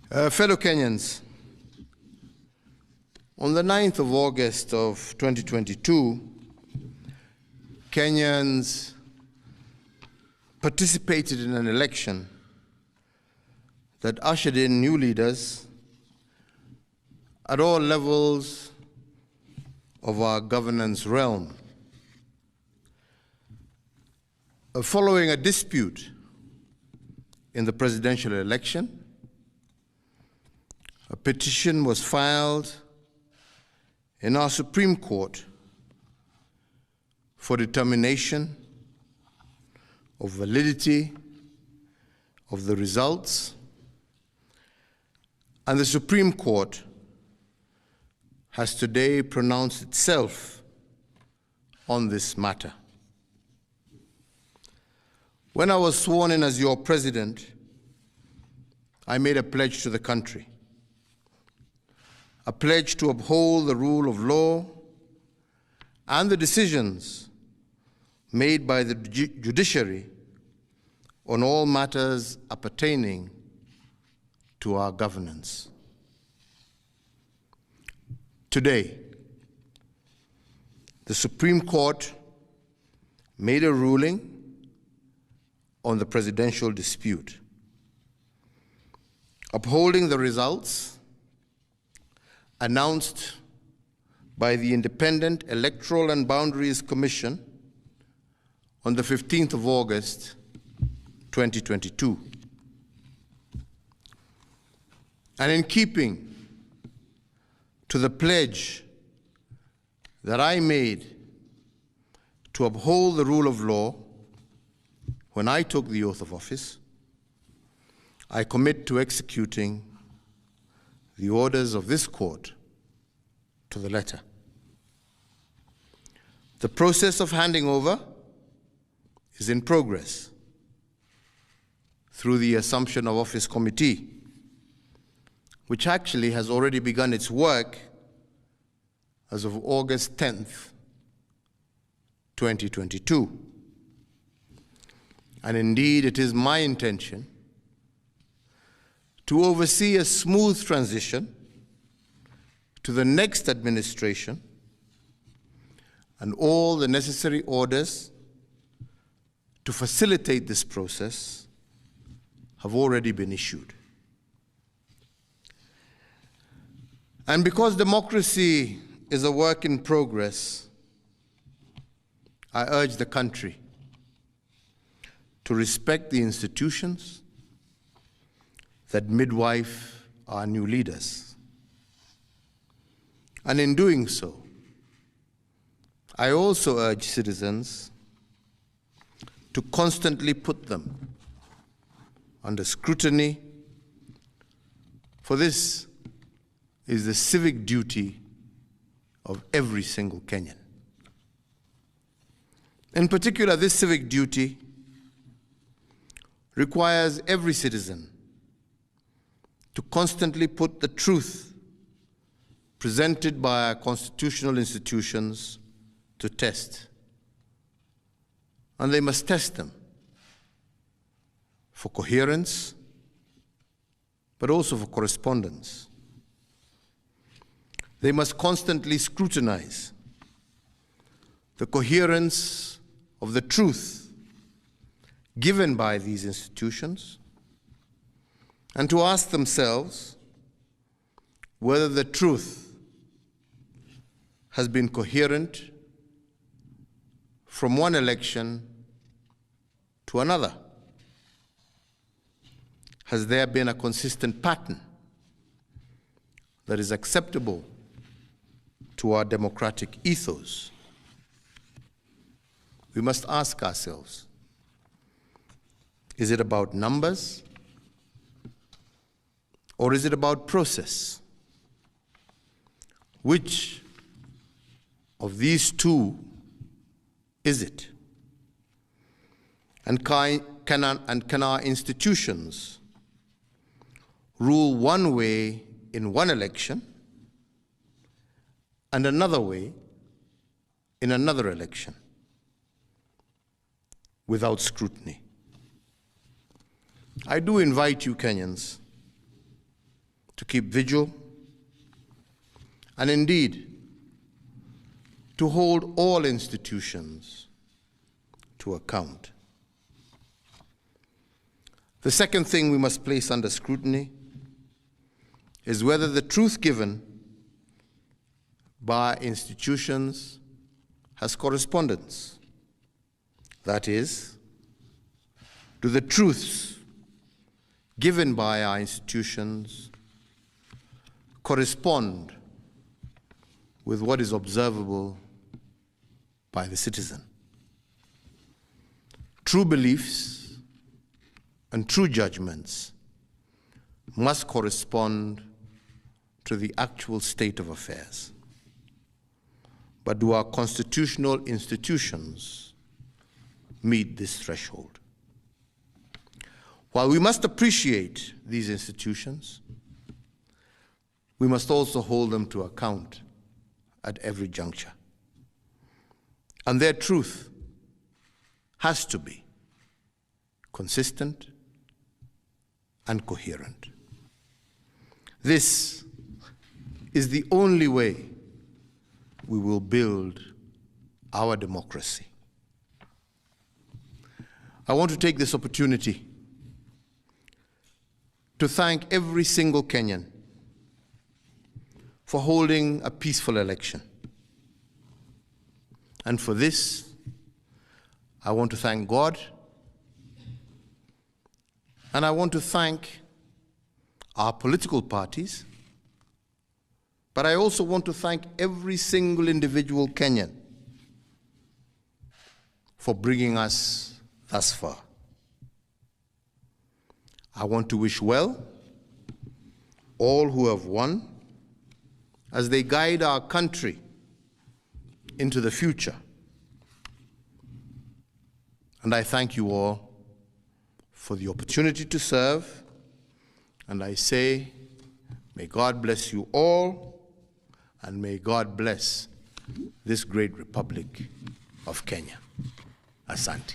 Fellow Kenyans, on the 9th of August of 2022, Kenyans participated in an election that ushered in new leaders at all levels of our governance realm. Following a dispute in the presidential election, a petition was filed in our Supreme Court for determination of validity of the results, and the Supreme Court has today pronounced itself on this matter. When I was sworn in as your president, I made a pledge to the country, a pledge to uphold the rule of law and the decisions made by the judiciary on all matters appertaining to our governance. Today, the Supreme Court made a ruling on the presidential dispute, upholding the results announced by the Independent Electoral and Boundaries Commission on the 15th of August, 2022. And in keeping to the pledge that I made to uphold the rule of law when I took the oath of office, I commit to executing the orders of this court to the letter. The process of handing over is in progress through the Assumption of Office Committee, which actually has already begun its work as of August 10th, 2022. And indeed, it is my intention to oversee a smooth transition to the next administration, and all the necessary orders to facilitate this process have already been issued. And because democracy is a work in progress, I urge the country to respect the institutions that midwife our new leaders. And in doing so, I also urge citizens to constantly put them under scrutiny, for this is the civic duty of every single Kenyan. In particular, this civic duty requires every citizen to constantly put the truth presented by our constitutional institutions to test. And they must test them for coherence, but also for correspondence. They must constantly scrutinize the coherence of the truth given by these institutions, and to ask themselves whether the truth has been coherent from one election to another. Has there been a consistent pattern that is acceptable to our democratic ethos? We must ask ourselves, is it about numbers, or is it about process? Which of these two is it? And can our institutions rule one way in one election and another way in another election without scrutiny? I do invite you, Kenyans, keep vigil, and indeed to hold all institutions to account. The second thing we must place under scrutiny is whether the truth given by institutions has correspondence. That is, do the truths given by our institutions correspond with what is observable by the citizen? True beliefs and true judgments must correspond to the actual state of affairs. But do our constitutional institutions meet this threshold? While we must appreciate these institutions, we must also hold them to account at every juncture. And their truth has to be consistent and coherent. This is the only way we will build our democracy. I want to take this opportunity to thank every single Kenyan for holding a peaceful election. And for this, I want to thank God, and I want to thank our political parties, but I also want to thank every single individual Kenyan for bringing us thus far. I want to wish well all who have won as they guide our country into the future. And I thank you all for the opportunity to serve, and I say, may God bless you all, and may God bless this great Republic of Kenya. Asante.